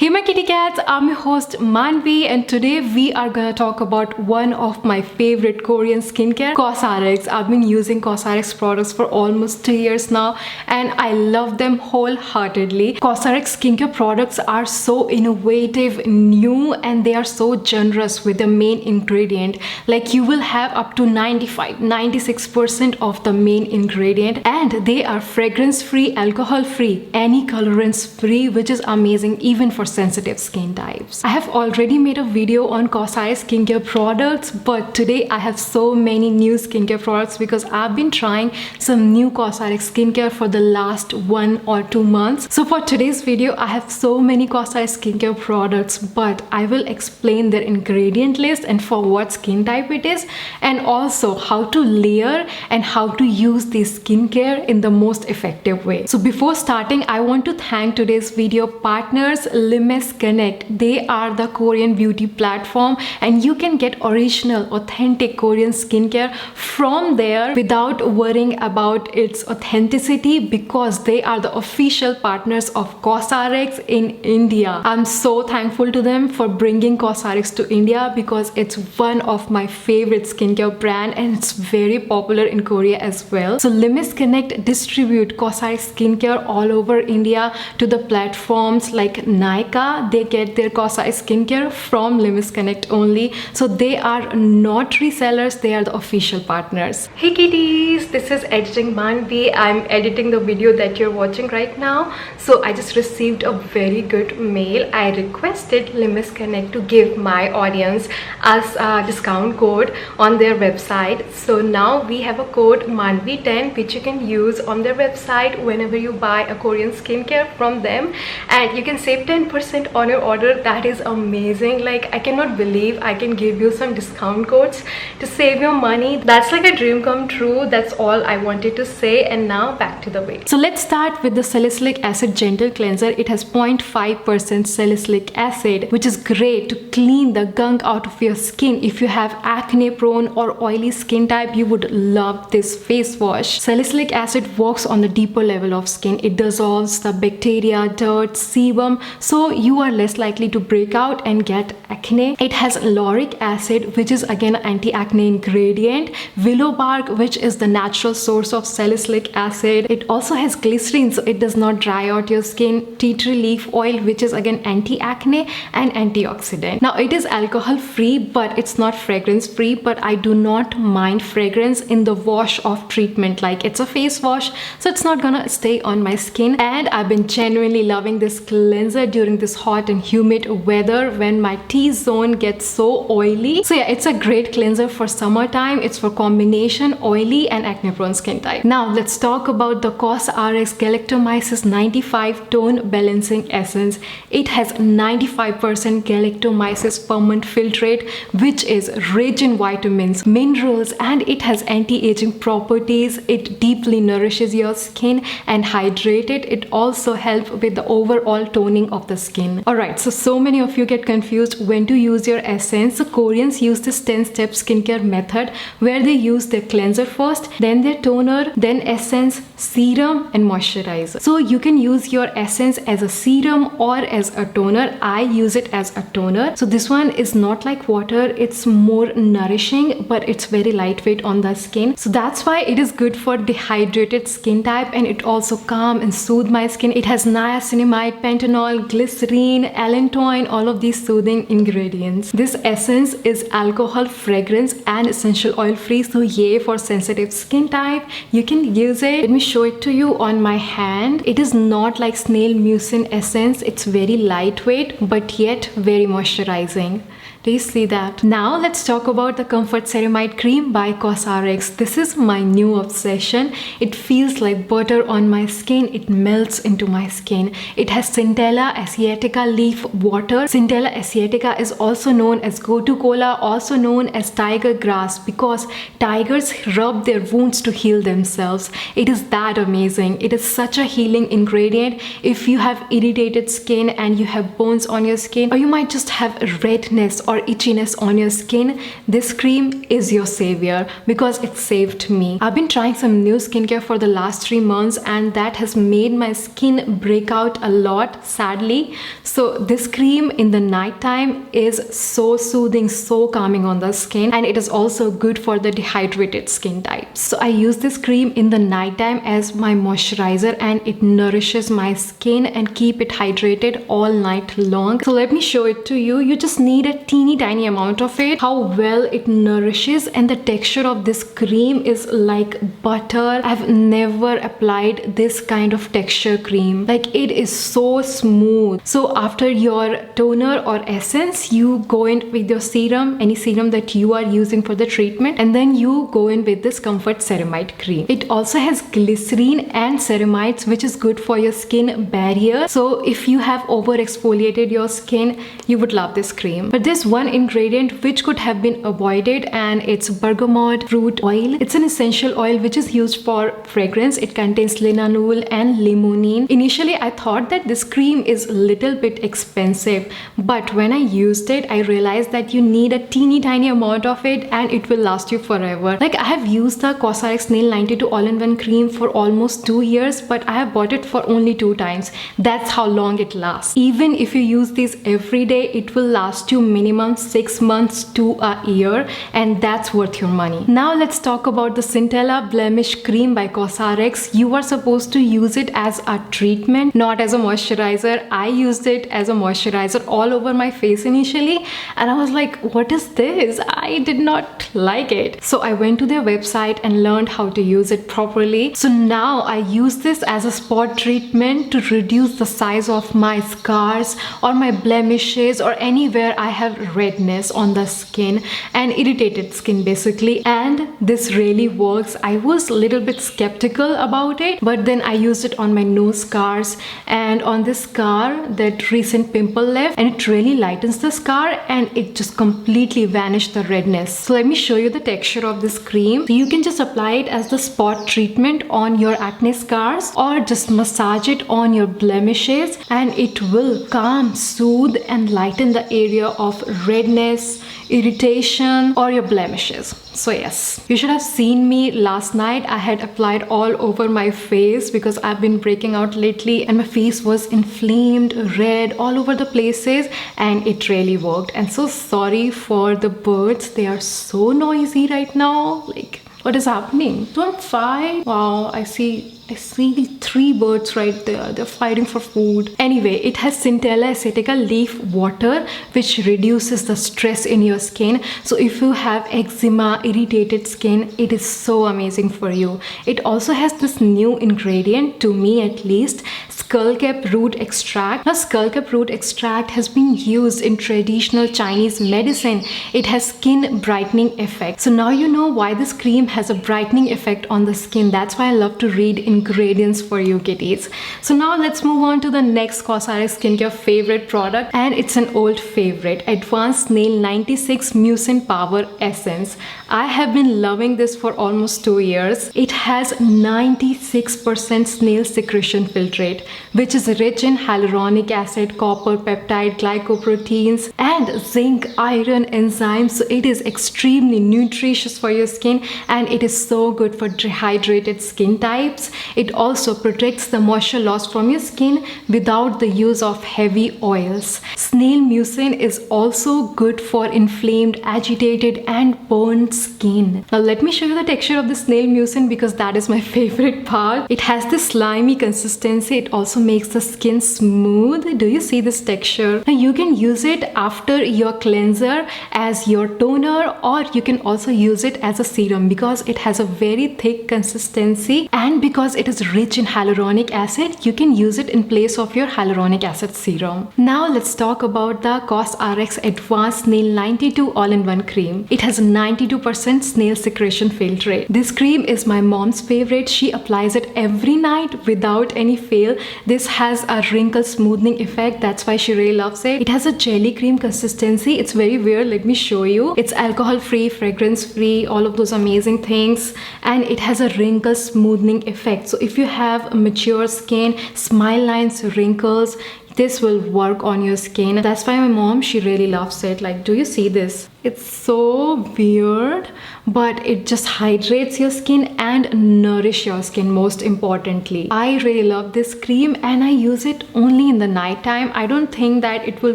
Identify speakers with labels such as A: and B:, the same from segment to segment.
A: Hey my kitty cats, I'm your host Manvi and today we are gonna talk about one of my favorite Korean skincare, COSRX. I've been using COSRX products for almost 2 years now and I love them wholeheartedly. COSRX skincare products are so innovative, new, and they are so generous with the main ingredient. Like you will have up to 96% of the main ingredient, and they are fragrance free, alcohol free, any colorants free, which is amazing even for sensitive skin types. I have already made a video on COSRX skincare products, but today I have so many new skincare products because I've been trying some new COSRX skincare for the last 1 or 2 months. So for today's video, I have so many COSRX skincare products, but I will explain their ingredient list and for what skin type it is, and also how to layer and how to use this skincare in the most effective way. So before starting, I want to thank today's video partners, Limese Connect. They are the Korean beauty platform and you can get original, authentic Korean skincare from there without worrying about its authenticity because they are the official partners of COSRX in India. I'm so thankful to them for bringing COSRX to India because it's one of my favorite skincare brand and it's very popular in Korea as well. So Limese Connect distribute COSRX skincare all over India to the platforms like Nike. They get their COSRX skincare from Limese Connect only. So they are not resellers, they are the official partners. Hey kitties, this is Editing Manvi. I'm editing the video that you're watching right now. So I just received a very good mail. I requested Limese Connect to give my audience us a discount code on their website. So now we have a code Manvi10 which you can use on their website whenever you buy a Korean skincare from them, and you can save 10% on your order. That is amazing. Like I cannot believe I can give you some discount codes to save your money. That's like a dream come true. That's all I wanted to say. And now back to the video. So let's start with the Salicylic Acid Gentle Cleanser. It has 0.5% salicylic acid, which is great to clean the gunk out of your skin. If you have acne prone or oily skin type, you would love this face wash. Salicylic acid works on the deeper level of skin. It dissolves the bacteria, dirt, sebum, so you are less likely to break out and get acne. It has lauric acid, which is again an anti-acne ingredient, willow bark, which is the natural source of salicylic acid. It also has glycerin, so it does not dry out your skin, tea tree leaf oil, which is again anti-acne and antioxidant. Now it is alcohol free, but it's not fragrance free, but I do not mind fragrance in the wash of treatment. Like it's a face wash, so it's not gonna stay on my skin. And I've been genuinely loving this cleanser during this hot and humid weather when my T-zone gets so oily. So yeah, it's a great cleanser for summertime. It's for combination oily and acne prone skin type. Now let's talk about the COSRX Galactomyces 95 Tone Balancing Essence. It has 95% Galactomyces permanent filtrate, which is rich in vitamins, minerals, and it has anti-aging properties. It deeply nourishes your skin and hydrate it. It also helps with the overall toning of the skin. Alright, so many of you get confused when to use your essence. So Koreans use this 10-step skincare method where they use their cleanser first, then their toner, then essence, serum, and moisturizer. So you can use your essence as a serum or as a toner. I use it as a toner. So this one is not like water, it's more nourishing, but it's very lightweight on the skin. So that's why it is good for dehydrated skin type, and it also calm and soothe my skin. It has niacinamide, pentanol, glycerine, allantoin, all of these soothing ingredients. This essence is alcohol, fragrance, and essential oil free, so yay for sensitive skin type. You can use it. Let me show it to you on my hand. It is not like Snail Mucin essence. It's very lightweight but yet very moisturizing. Do you see that? Now let's talk about the Comfort Ceramide Cream by COSRX. This is my new obsession. It feels like butter on my skin. It melts into my skin. It has Centella asiatica leaf water. Centella asiatica is also known as gotu kola, also known as tiger grass, because tigers rub their wounds to heal themselves. It is that amazing. It is such a healing ingredient. If you have irritated skin and you have bones on your skin, or you might just have redness or itchiness on your skin, this cream is your savior because it saved me. I've been trying some new skincare for the last 3 months and that has made my skin break out a lot, sadly. So this cream in the night time is so soothing, so calming on the skin, and it is also good for the dehydrated skin types. So I use this cream in the night time as my moisturizer and it nourishes my skin and keep it hydrated all night long. So let me show it to you. You just need a teeny tiny amount of it. How well it nourishes, and the texture of this cream is like butter. I've never applied this kind of texture cream. Like, it is so smooth. So after your toner or essence, you go in with your serum, any serum that you are using for the treatment, and then you go in with this Comfort Ceramide cream. It also has glycerin and ceramides, which is good for your skin barrier. So if you have over exfoliated your skin, you would love this cream. But there's one ingredient which could have been avoided, and it's bergamot root oil. It's an essential oil which is used for fragrance. It contains linalool and limonene. Initially I thought that this cream is a little bit expensive, but when I used it, I realized that you need a teeny tiny amount of it and it will last you forever. Like, I have used the COSRX Snail 92 all-in-one cream for almost 2 years, but I have bought it for only 2 times. That's how long it lasts. Even if you use this every day, it will last you minimum 6 months to a year, and that's worth your money. Now let's talk about the Centella Blemish cream by COSRX. You are supposed to use it as a treatment, not as a moisturizer. I used it as a moisturizer all over my face initially, and I was like, what is this? I did not like it. So I went to their website and learned how to use it properly. So now I use this as a spot treatment to reduce the size of my scars or my blemishes or anywhere I have redness on the skin and irritated skin basically. And this really works. I was a little bit skeptical about it, but then I used it on my nose scars and on this scar that recent pimple left, and it really lightens the scar and it just completely vanished the redness. So let me show you the texture of this cream. So you can just apply it as the spot treatment on your acne scars or just massage it on your blemishes, and it will calm, soothe and lighten the area of redness, irritation or your blemishes. So yes, you should have seen me last night. I had applied all over my face because I've been breaking out lately and my face was inflamed, red all over the places, and it really worked. And so sorry for the birds, they are so noisy right now. Like, what is happening? Don't fight. Wow, I see 3 birds right there. They're fighting for food. Anyway, it has Centella acetica leaf water, which reduces the stress in your skin. So if you have eczema, irritated skin, it is so amazing for you. It also has this new ingredient, to me at least, skullcap root extract. Now, skullcap root extract has been used in traditional Chinese medicine. It has skin brightening effect. So now you know why this cream has a brightening effect on the skin. That's why I love to read ingredients for you kitties. So now let's move on to the next COSRX Skincare favorite product, and it's an old favorite, Advanced Snail 96 Mucin Power Essence. I have been loving this for almost 2 years. It has 96% snail secretion filtrate, which is rich in hyaluronic acid, copper, peptide, glycoproteins and zinc, iron, enzymes. So it is extremely nutritious for your skin and it is so good for dehydrated skin types. It also protects the moisture loss from your skin without the use of heavy oils. Snail mucin is also good for inflamed, agitated and burned skin. Now let me show you the texture of the snail mucin because that is my favorite part. It has this slimy consistency. It also makes the skin smooth. Do you see this texture? Now you can use it after your cleanser as your toner, or you can also use it as a serum because it has a very thick consistency, and because it is rich in hyaluronic acid, you can use it in place of your hyaluronic acid serum. Now let's talk about the COSRX Advanced Snail 92 all-in-one cream. It has 92% snail secretion filtrate. This cream is my mom's favorite. She applies it every night without any fail. This has a wrinkle smoothing effect. That's why she really loves it. It has a jelly cream consistency. It's very weird. Let me show you. It's alcohol free, fragrance free, all of those amazing things, and it has a wrinkle smoothing effect. So if you have a mature skin, smile lines, wrinkles, this will work on your skin. That's why my mom, she really loves it. Like, do you see this? It's so weird, but it just hydrates your skin and nourish your skin, most importantly. I really love this cream and I use it only in the night time. I don't think that it will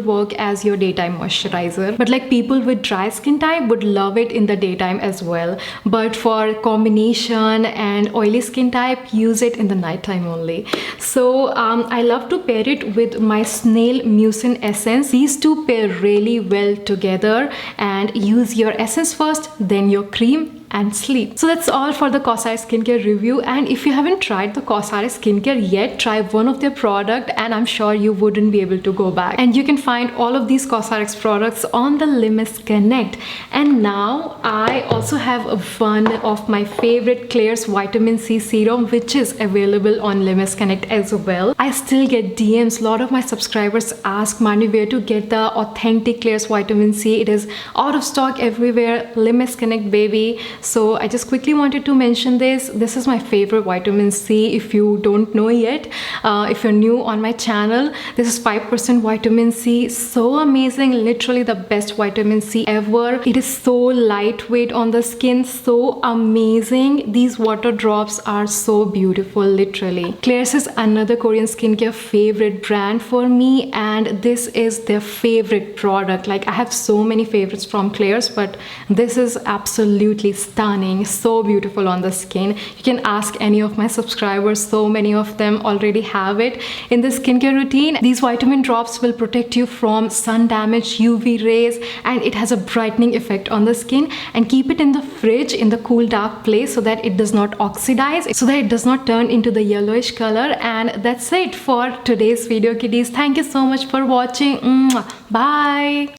A: work as your daytime moisturizer, but like people with dry skin type would love it in the daytime as well. But for combination and oily skin type, use it in the nighttime only. So I love to pair it with my Snail Mucin essence. These two pair really well together, and use your essence first, then your cream, and sleep. So that's all for the COSRX Skincare review. And if you haven't tried the COSRX Skincare yet, try one of their product and I'm sure you wouldn't be able to go back. And you can find all of these COSRX products on the Limese Connect. And now I also have one of my favorite Klairs vitamin C serum, which is available on Limese Connect as well. I still get DMs. A lot of my subscribers ask Manvi where to get the authentic Klairs vitamin C. It is out of stock everywhere. Limese Connect, baby. So I just quickly wanted to mention this. This is my favorite vitamin C. If you don't know yet, if you're new on my channel, this is 5% vitamin C. So amazing, literally the best vitamin C ever. It is so lightweight on the skin, so amazing. These water drops are so beautiful, literally. Klairs is another Korean skincare favorite brand for me, and this is their favorite product. Like, I have so many favorites from Klairs, but this is absolutely stunning, so beautiful on the skin. You can ask any of my subscribers, so many of them already have it in the skincare routine. These vitamin drops will protect you from sun damage, UV rays, and it has a brightening effect on the skin. And keep it in the fridge in the cool dark place so that it does not oxidize, so that it does not turn into the yellowish color. And that's it for today's video, kiddies. Thank you so much for watching. Bye.